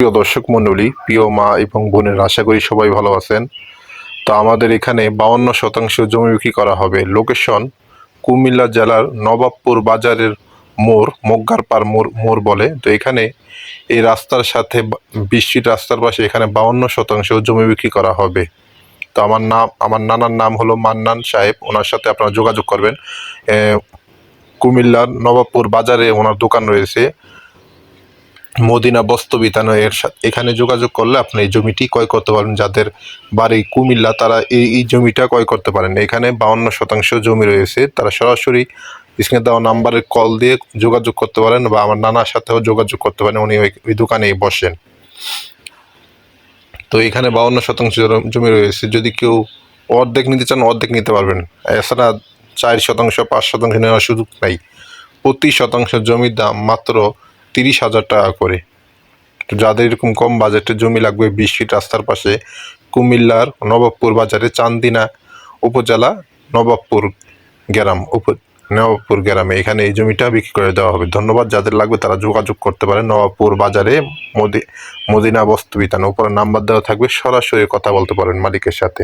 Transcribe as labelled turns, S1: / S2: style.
S1: প্রিয় দর্শক মণ্ডলী, প্রিয় মা এবং বোনের, আশা করি সবাই ভালো আছেন। তো আমাদের এখানে 52% জমি বিক্রি করা হবে। লোকেশন কুমিল্লা জেলার নবাবপুর বাজারের মোড়, মোগগারপাড় মোড় বলে। তো এখানে এই রাস্তার সাথে 20 ফিট রাস্তার পাশে এখানে 52% জমি বিক্রি করা হবে। তো আমার নানার নাম হলো মান্নান সাহেব। ওনার সাথে আপনারা যোগাযোগ করবেন। কুমিল্লার নবাবপুর বাজারে ওনার দোকান রয়েছে, মদিনা বস্ত্র বিতান। এখানে যোগাযোগ করলে আপনি এই জমিটি ক্রয় করতে পারেন। যাদের বাড়ি কুমিল্লা তারা এই জমিটা ক্রয় করতে পারেন। এখানে 52% জমি রয়েছে। তারা সরাসরি স্ক্রিনে দেওয়া নাম্বারে কল দিয়ে যোগাযোগ করতে পারেন বা আমার নানার সাথেও যোগাযোগ করতে পারেন। উনি ওই দোকানেই বসেন। তো এখানে 52% জমি রয়েছে। যদি কেউ অর্ধেক নিতে চান অর্ধেক নিতে পারবেন। এছাড়া 4%, 5% নেওয়ার সুযোগ নাই। প্রতি শতাংশ জমির দাম মাত্র 30,000 টাকা করে। তো যাদের এরকম কম বাজেটের জমি লাগবে 20 ফিট রাস্তার পাশে, কুমিল্লার নবাবপুর বাজারে, চান্দিনা উপজেলা, নবাবপুর গ্রামে এখানে এই জমিটা বিক্রি করে দেওয়া হবে। ধন্যবাদ। যাদের লাগবে তারা যোগাযোগ করতে পারেন। নবাবপুর বাজারে মদিনা বস্ত্র বিতান, উপরে নাম্বার দেওয়া থাকবে, সরাসরি কথা বলতে পারেন মালিকের সাথে।